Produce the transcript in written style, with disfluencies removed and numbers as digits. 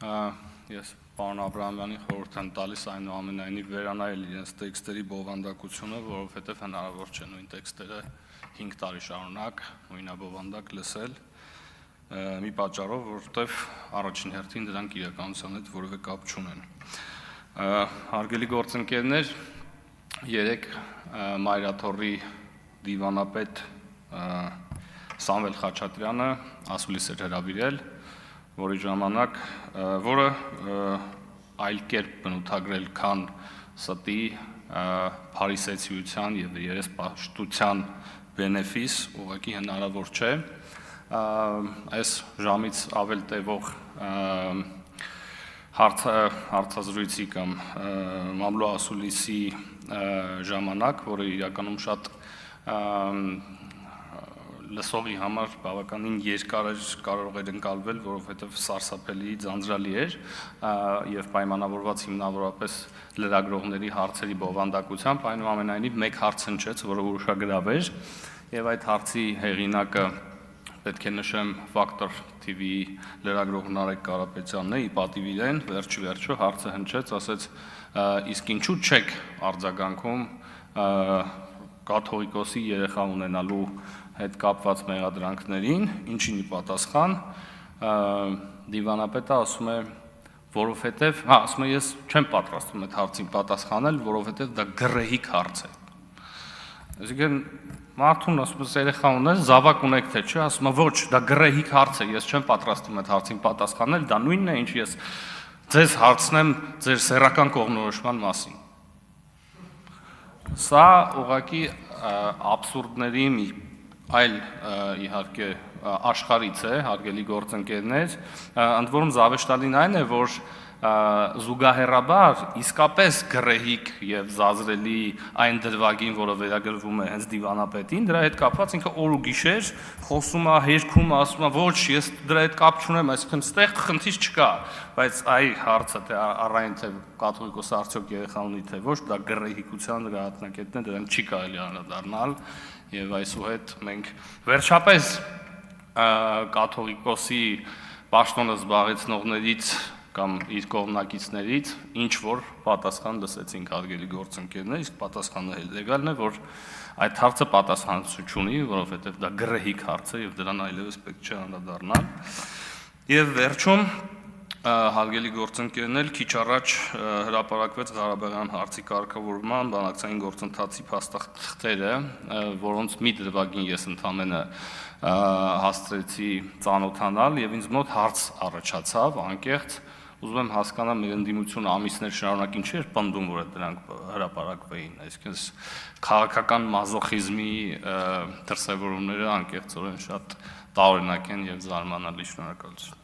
Ես պարոն Աբրահամյանի խորհուրդ եմ տալիս այնուամենայնիվ վերանայել իրենց տեքստերի բովանդակությունը, որովհետև հնարավոր չէ նույն տեքստերը 5 տարի շարունակ նույնաբովանդակ լսել, մի պատճառով, որովհետև առաջին հերթին դրանք իրականության հետ որևէ կապ չունեն։ Հարգելի գործընկերներ, երեկ Մայրաթոռի դիվանապետ Սամվել Խաչատրյանը ասուլիս էր հրավիրել, որը այլ կերպ բնութագրել, քան ստի փարիսեցիության եւ երեսպաշտության բենեֆիս ուղղակի հնարավոր չէ։ Այս ժամից ավել տևող հարցազրույցի կամ մամլո ասուլիսի ժամանակ, որը իրականում շատ լսողի համար բավականին երկար կարող էր ընկալվել, որովհետև սարսափելի ձանձրալի էր եւ պայմանավորված հիմնավորապես լրագրողների հարցերի բովանդակությամբ, այնուամենայնիվ մեկ հարց հնչեց, որը ուշագրավ էր, եւ այդ հարցի հեղինակը պետք է նշեմ Factor TV-ի լրագրող Նարեկ Կարապետյանն է, ի պատիվ իրեն, վերջը հարցը հնչեց, ասեց, իսկ ինչու չեք արձագանքում կաթողիկոսի երեխա ունենալու հետ կապված մեղադրանքներին, ինչին ի պատասխան դիվանապետը ասում է, ասում է ես չեմ պատրաստվում այդ հարցին պատասխանել, որովհետև դա գռեհիկ հարց է։ Այսինքն մարդուն ասում ես երեխա ունես, զավակ ունեք թե չէ, ասում է ոչ, դա գռեհիկ հարց է, ես չեմ պատրաստվում այդ հարցին պատասխանել, դա նույնն է, ինչ ես ձեզ հարցնեմ ձեր սեռական կողմնորոշման մասին։ Սա ուղղակի աբսուրդների մի այլ իհարկե աշխարհից է, հարգելի գործընկերներ, ընդ որում զավեշտալին այն է, որ զուգահեռաբար իսկապես գռեհիկ եւ զազրելի այն դրվագին, որը վերագրվում է հենց դիվանապետին, դրա հետ կապված ինքը օր ու գիշեր խոսում է, հերքում է, ասում է ոչ, ես դրա հետ կապ չունեմ, այսինքն այստեղ խնդիր չկա, բայց այ հարցը թե առայն թե կաթողիկոսը արդյոք երեխա ունի թե ոչ, դա գռեհիկության գաղտնիքն է, դրան չի կարելի անդրադառնալ եւ այսուհետ մենք վերջապես կաթողիկոսի պաշտոնը զբաղեցնողներից կամ իր կողմնակիցներից ինչ որ պատասխան լսեցինք, հարգելի գործընկերներ, իսկ պատասխանը լեգալն է, որ այդ հարցը պատասխանատվություն չունի, որովհետև դա գռեհիկ հարց է եւ դրան այլևս պետք չէ անդրադառնալ։ Եվ վերջում հարգելի գործընկերներ, քիչ առաջ հրապարակվեց Ղարաբաղյան հարցի կարգավորման բանակցային գործընթացի փաստաթղթերը, որոնց մի դրվագին ես ընդամենը հասցրեցի ծանոթանալ եւ ինձ մոտ հարց առաջացավ, անկեղծ ուզում եմ հասկանալ մեր ընդդիմությունը ամիսներ շարունակ ինչի էր պնդում, որ դրանք հրապարակվեին, այսինքն քաղաքական մազոխիզմի դրսևորումները անկեղծորեն շատ տարօրինակ են եւ զարմանալի։ Շնորհակալություն։